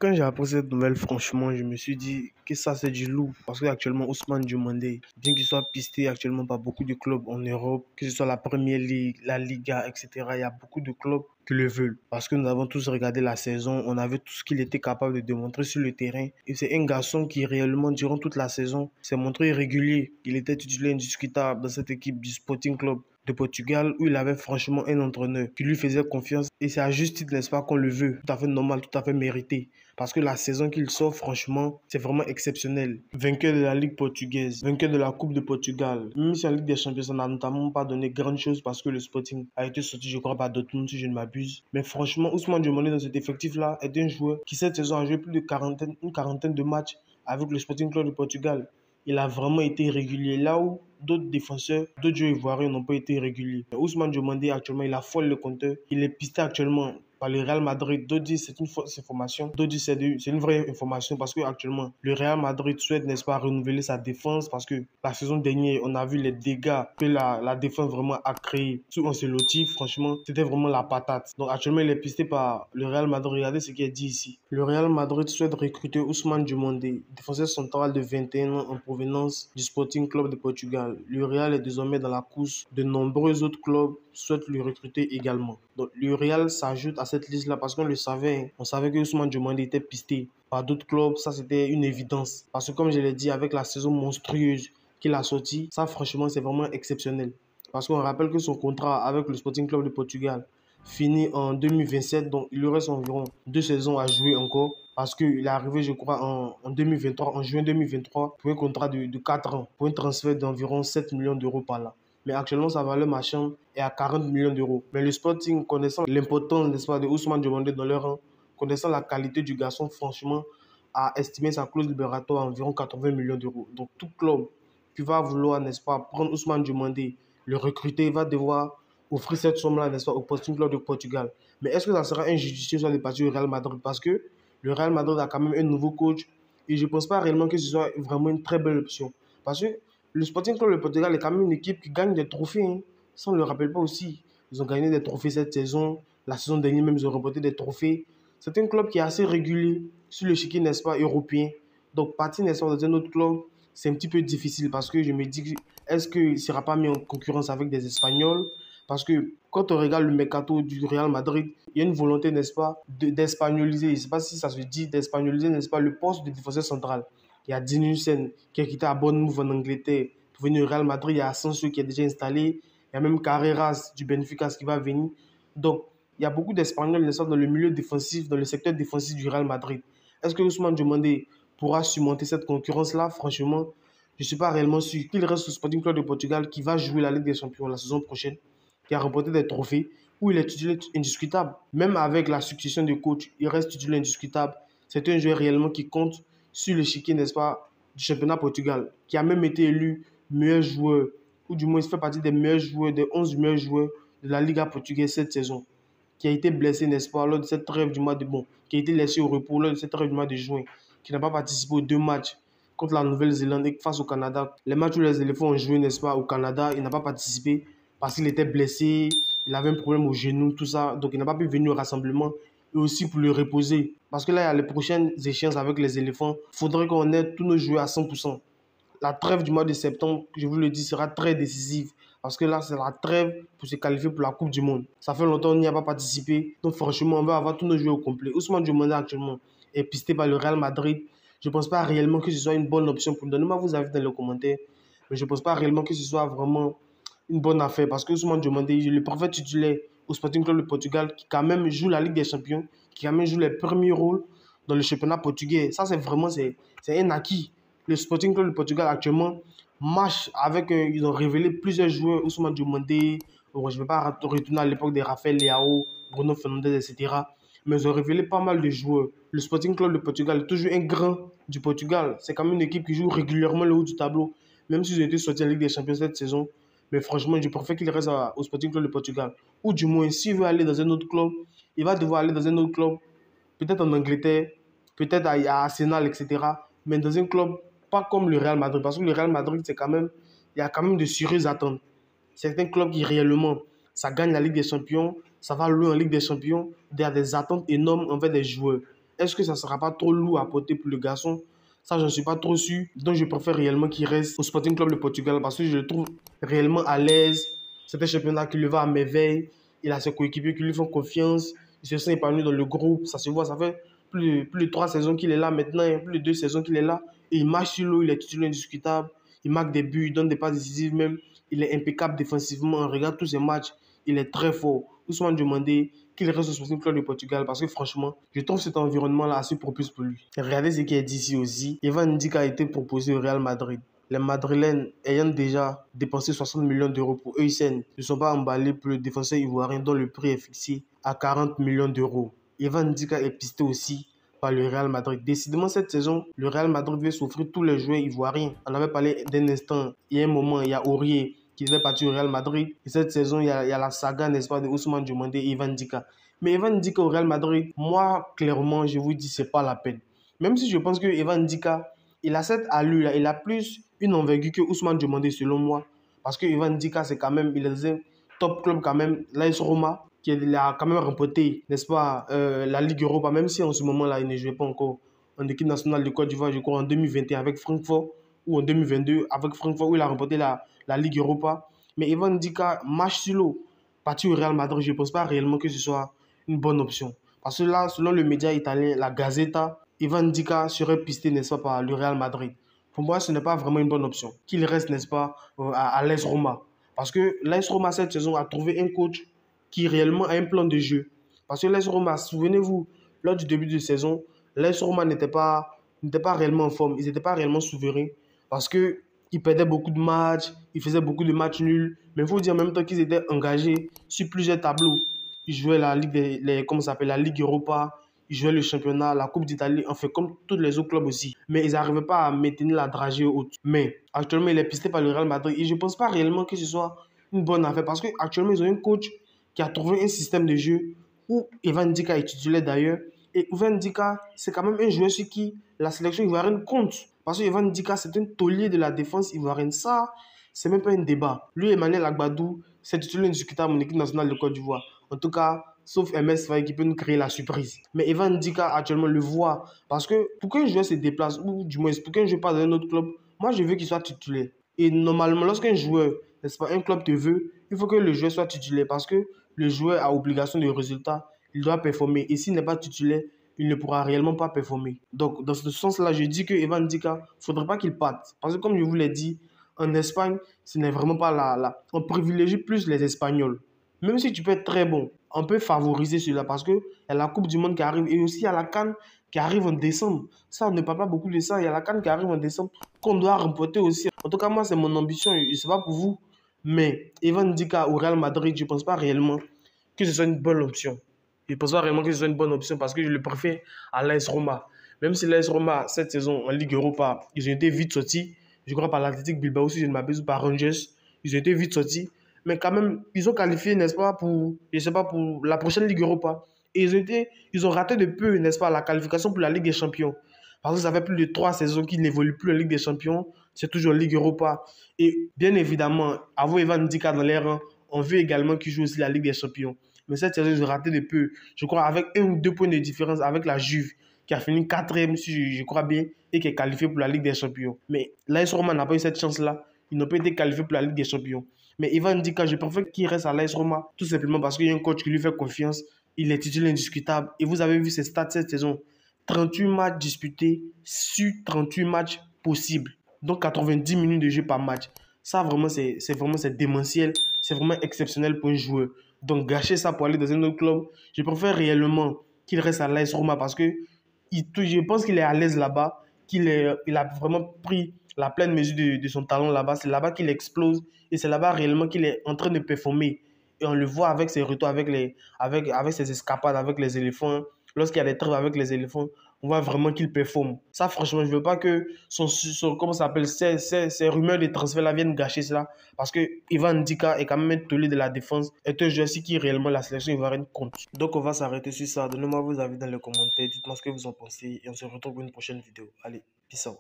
Quand j'ai appris cette nouvelle, franchement, je me suis dit que ça, c'est du lourd. Parce qu'actuellement, Ousmane Diomandé, bien qu'il soit pisté actuellement par beaucoup de clubs en Europe, que ce soit la Premier League, la Liga, etc., il y a beaucoup de clubs qui le veulent. Parce que nous avons tous regardé la saison, on a vu tout ce qu'il était capable de démontrer sur le terrain. Et c'est un garçon qui, réellement, durant toute la saison, s'est montré régulier. Il était titulaire indiscutable dans cette équipe du Sporting Club de Portugal où il avait franchement un entraîneur qui lui faisait confiance et c'est à juste titre, n'est-ce pas, qu'on le veut. Tout à fait normal, tout à fait mérité. Parce que la saison qu'il sort, franchement, c'est vraiment exceptionnel. Vainqueur de la Ligue portugaise, vainqueur de la Coupe de Portugal. Même si en Ligue des Champions, ça n'a notamment pas donné grande chose parce que le Sporting a été sorti, je crois, par Dortmund, si je ne m'abuse. Mais franchement, Ousmane Diomandé dans cet effectif-là est un joueur qui cette saison a joué plus de une quarantaine de matchs avec le Sporting Club de Portugal. Il a vraiment été régulier. Là où d'autres défenseurs, d'autres joueurs ivoiriens n'ont pas été réguliers. Ousmane Diomandé, actuellement, il affole le compteur. Il est pisté actuellement par le Real Madrid. D'autres disent c'est une fausse information. D'autres disent c'est une vraie information parce que actuellement le Real Madrid souhaite, n'est-ce pas, renouveler sa défense parce que la saison dernière, on a vu les dégâts que la défense vraiment a créé sous Ancelotti. Franchement, c'était vraiment la patate. Donc actuellement, il est pisté par le Real Madrid. Regardez ce qui est dit ici. Le Real Madrid souhaite recruter Ousmane Diomandé, défenseur central de 21 ans en provenance du Sporting Club de Portugal. Le Real est désormais dans la course. De nombreux autres clubs souhaitent le recruter également. Donc le Real s'ajoute à cette liste-là parce qu'on le savait. On savait que Ousmane Diomandé était pisté par d'autres clubs. Ça, c'était une évidence. Parce que comme je l'ai dit, avec la saison monstrueuse qu'il a sortie, ça, franchement, c'est vraiment exceptionnel. Parce qu'on rappelle que son contrat avec le Sporting Club de Portugal finit en 2027. Donc, il lui reste environ 2 saisons à jouer encore. Parce qu'il est arrivé, je crois, en 2023, en juin 2023, pour un contrat de 4 ans, pour un transfert d'environ 7 millions d'euros par là. Mais actuellement, sa valeur marchande est à 40 millions d'euros. Mais le Sporting, connaissant l'importance, n'est-ce pas, de Ousmane Diomandé dans leur rang, connaissant la qualité du garçon, franchement, a estimé sa clause libératoire à environ 80 millions d'euros. Donc, tout club qui va vouloir, n'est-ce pas, prendre Ousmane Diomandé, le recruter, va devoir offrir cette somme-là, n'est-ce pas, au Sporting Club de Portugal. Mais est-ce que ça sera injudicieux sur les parties du Real Madrid? Parce que le Real Madrid a quand même un nouveau coach et je ne pense pas réellement que ce soit vraiment une très belle option. Parce que le Sporting Club de Portugal est quand même une équipe qui gagne des trophées. Hein. Ça, on ne le rappelle pas aussi. Ils ont gagné des trophées cette saison. La saison dernière, même, ils ont remporté des trophées. C'est un club qui est assez régulier sur le chiquier, n'est-ce pas, européen. Donc, partir, n'est-ce pas, dans un autre club, c'est un petit peu difficile parce que je me dis, est-ce qu'il ne sera pas mis en concurrence avec des Espagnols? Parce que quand on regarde le mercato du Real Madrid, il y a une volonté, n'est-ce pas, d'espagnoliser. Je ne sais pas si ça se dit d'espagnoliser, n'est-ce pas, le poste de défenseur central. Il y a Dinhusen qui a quitté à Bournemouth en Angleterre pour venir au Real Madrid. Il y a Asensio qui est déjà installé. Il y a même Carreras du Benfica qui va venir. Donc, il y a beaucoup d'Espagnols, n'est-ce pas, dans le milieu défensif, dans le secteur défensif du Real Madrid. Est-ce que Ousmane Diomandé pourra surmonter cette concurrence-là? Franchement, je ne suis pas réellement sûr qu'il reste au Sporting Club de Portugal qui va jouer la Ligue des Champions la saison prochaine, qui a remporté des trophées, où il est titulaire indiscutable. Même avec la succession de coach, il reste titulaire indiscutable. C'est un joueur réellement qui compte sur le chiquier, n'est-ce pas, du championnat Portugal, qui a même été élu meilleur joueur, ou du moins il fait partie des meilleurs joueurs, des 11 meilleurs joueurs de la Liga portugaise cette saison, qui a été blessé, n'est-ce pas, lors de cette trêve du mois de qui a été laissé au repos lors de cette trêve du mois de juin, qui n'a pas participé aux 2 matchs contre la Nouvelle-Zélande et face au Canada. Les matchs où les éléphants ont joué, n'est-ce pas, au Canada, il n'a pas participé parce qu'il était blessé, il avait un problème au genou, tout ça. Donc, il n'a pas pu venir au rassemblement et aussi pour le reposer. Parce que là, il y a les prochaines échéances avec les éléphants. Il faudrait qu'on ait tous nos joueurs à 100%. La trêve du mois de septembre, je vous le dis, sera très décisive. Parce que là, c'est la trêve pour se qualifier pour la Coupe du Monde. Ça fait longtemps qu'on n'y a pas participé. Donc, franchement, on va avoir tous nos joueurs au complet. Ousmane Diomandé, actuellement, est pisté par le Real Madrid. Je ne pense pas réellement que ce soit une bonne option. Donnez-moi vos avis dans les commentaires. Mais je ne pense pas réellement que ce soit vraiment une bonne affaire. Parce que Ousmane Diomandé, il est le parfait titulaire au Sporting Club de Portugal, qui quand même joue la Ligue des Champions, qui quand même joue les premiers rôles dans le championnat portugais. Ça, c'est vraiment c'est un acquis. Le Sporting Club de Portugal, actuellement, marche avec... ils ont révélé plusieurs joueurs, Ousmane Diomandé. Bon, je ne vais pas retourner à l'époque de Rafael Leao, Bruno Fernandes, etc. Mais ils ont révélé pas mal de joueurs. Le Sporting Club de Portugal est toujours un grand du Portugal. C'est quand même une équipe qui joue régulièrement le haut du tableau, même s'ils ont été sortis en Ligue des Champions cette saison. Mais franchement, je préfère qu'il reste au Sporting Club de Portugal. Ou du moins, s'il veut aller dans un autre club, il va devoir aller dans un autre club, peut-être en Angleterre, peut-être à Arsenal, etc. Mais dans un club pas comme le Real Madrid. Parce que le Real Madrid, c'est quand même, il y a quand même de sérieuses attentes. C'est un club qui réellement, ça gagne la Ligue des Champions, ça va loin en Ligue des Champions, il y a des attentes énormes envers des joueurs. est-ce que ça ne sera pas trop lourd à porter pour le garçon? Ça, je ne suis pas trop sûr. Donc, je préfère réellement qu'il reste au Sporting Club de Portugal parce que je le trouve réellement à l'aise. C'est un championnat qui le va à merveille. Il a ses coéquipiers qui lui font confiance. Il se sent épanoui dans le groupe. Ça se voit, ça fait plus de 3 saisons qu'il est là maintenant, plus de 2 saisons qu'il est là. Et il marche sur l'eau, il est titulaire indiscutable. Il marque des buts, il donne des passes décisives même. Il est impeccable défensivement. On regarde tous ses matchs. Il est très fort. Ousmane Diomandé, qu'il reste au Sporting Club de Portugal parce que franchement, je trouve cet environnement-là assez propice pour lui. Regardez ce qui est d'ici aussi. Evan Ndika a été proposé au Real Madrid. Les Madrilènes, ayant déjà dépensé 60 millions d'euros pour Euysen, ne sont pas emballés pour le défenseur ivoirien dont le prix est fixé à 40 millions d'euros. Evan Ndika est pisté aussi par le Real Madrid. Décidément, cette saison, le Real Madrid veut s'offrir tous les joueurs ivoiriens. On avait parlé d'un instant, il y a un moment, il y a Aurier qui devait partir au Real Madrid. Et cette saison, il y a la saga, n'est-ce pas, de Ousmane Diomandé et Evan Ndika. Mais Evan Ndika au Real Madrid, moi, clairement, je vous dis, c'est pas la peine. Même si je pense que Evan Ndika, il a cette allure-là, il a plus une envergure que Ousmane Diomandé, selon moi. Parce que Evan Ndika, c'est quand même, il est dans un top club quand même, l'AS Roma, qui a quand même remporté, n'est-ce pas, la Ligue Europa, même si en ce moment-là, il ne jouait pas encore en équipe nationale de Côte d'Ivoire, je crois, en 2021 avec Francfort, ou en 2022 avec Francfort, où il a remporté la Ligue Europa. Mais Evan Ndika marche sur l'eau. Partir au Real Madrid, je ne pense pas réellement que ce soit une bonne option. Parce que là, selon le média italien, la Gazzetta, Evan Ndika serait pisté, n'est-ce pas, par le Real Madrid. Pour moi, ce n'est pas vraiment une bonne option. Qu'il reste, n'est-ce pas, à l'AS Roma. Parce que l'AS Roma, cette saison, a trouvé un coach qui réellement a un plan de jeu. Parce que l'AS Roma, souvenez-vous, lors du début de saison, l'AS Roma n'était pas réellement en forme. Ils n'étaient pas réellement souverains. Parce qu'ils perdaient beaucoup de matchs, ils faisaient beaucoup de matchs nuls. Mais il faut dire en même temps qu'ils étaient engagés sur plusieurs tableaux. Ils jouaient la Ligue, la Ligue Europa, ils jouaient le championnat, la Coupe d'Italie, enfin comme tous les autres clubs aussi. Mais ils n'arrivaient pas à maintenir la dragée haute. Mais actuellement, il est pisté par le Real Madrid. Et je ne pense pas réellement que ce soit une bonne affaire. Parce qu'actuellement, ils ont un coach qui a trouvé un système de jeu où Evan Ndika est titulaire d'ailleurs. Et Evan Ndika, c'est quand même un joueur sur qui la sélection ivoirienne compte. Parce que Evan Ndika, c'est un taulier de la défense ivoirienne. Ça, c'est même pas un débat. Lui, Emmanuel Agbadou, c'est titulaire indiscutable en équipe nationale de Côte d'Ivoire. En tout cas, sauf MS Faye qui peut nous créer la surprise. Mais Evan Ndika, actuellement, le voit. Parce que pour qu'un joueur se déplace, ou du moins pour qu'un joueur passe dans un autre club, moi, je veux qu'il soit titulaire. Et normalement, lorsqu'un joueur, n'est-ce pas, un club te veut, il faut que le joueur soit titulaire. Parce que le joueur a obligation de résultat. Il doit performer. Et s'il n'est pas titulaire, il ne pourra réellement pas performer. Donc, dans ce sens-là, je dis que Evan Ndika, il ne faudrait pas qu'il parte. Parce que comme je vous l'ai dit, en Espagne, ce n'est vraiment pas là. On privilégie plus les Espagnols. Même si tu peux être très bon, on peut favoriser cela parce qu'il y a la Coupe du Monde qui arrive et aussi il y a la CAN qui arrive en décembre. Ça, on ne parle pas beaucoup de ça. Il y a la CAN qui arrive en décembre qu'on doit remporter aussi. En tout cas, moi, c'est mon ambition. Je ne sais pas pour vous. Mais Evan Ndika au Real Madrid, je ne pense pas réellement que ce soit une bonne option. Je ne pense pas réellement que ce soit une bonne option parce que je le préfère à l'AS Roma. Même si l'AS Roma, cette saison en Ligue Europa, ils ont été vite sortis. Je crois par l'Athletic Bilbao, si je ne m'abuse, ou par Rangers. Ils ont été vite sortis. Mais quand même, ils ont qualifié, n'est-ce pas, pour la prochaine Ligue Europa. Et ils ont raté de peu, n'est-ce pas, la qualification pour la Ligue des Champions. Parce que ça fait plus de 3 saisons qu'ils n'évoluent plus en Ligue des Champions. C'est toujours en Ligue Europa. Et bien évidemment, avoir Evan Ndika dans les rangs, on veut également qu'il joue aussi la Ligue des Champions. Mais cette saison, ils ont raté de peu. Je crois avec 1 ou 2 points de différence avec la Juve, qui a fini 4e, si je crois bien, et qui est qualifié pour la Ligue des Champions. Mais l'AS Roma n'a pas eu cette chance-là. Ils n'ont pas été qualifiés pour la Ligue des Champions. Mais Evan Ndika, je préfère qu'il reste à l'AS Roma, tout simplement parce qu'il y a un coach qui lui fait confiance. Il est titulaire indiscutable. Et vous avez vu ses stats cette saison. 38 matchs disputés sur 38 matchs possibles. Donc 90 minutes de jeu par match. Ça, vraiment, c'est démentiel. C'est vraiment exceptionnel pour un joueur. Donc gâcher ça pour aller dans un autre club, je préfère réellement qu'il reste à l'AS Roma parce que je pense qu'il est à l'aise là-bas, il a vraiment pris la pleine mesure de son talent là-bas. C'est là-bas qu'il explose et c'est là-bas réellement qu'il est en train de performer. Et on le voit avec ses retours, avec ses escapades avec les éléphants. Lorsqu'il y a des trêves avec les éléphants, on voit vraiment qu'il performe. Ça, franchement, je ne veux pas que comment ça s'appelle, ces rumeurs de transfert là viennent gâcher cela. Parce que Evan Ndika est quand même un taulier de la défense, est un joueur qui réellement la sélection ivoirienne compte. Donc, on va s'arrêter sur ça. Donnez-moi vos avis dans les commentaires. Dites-moi ce que vous en pensez et on se retrouve pour une prochaine vidéo. Allez, peace out.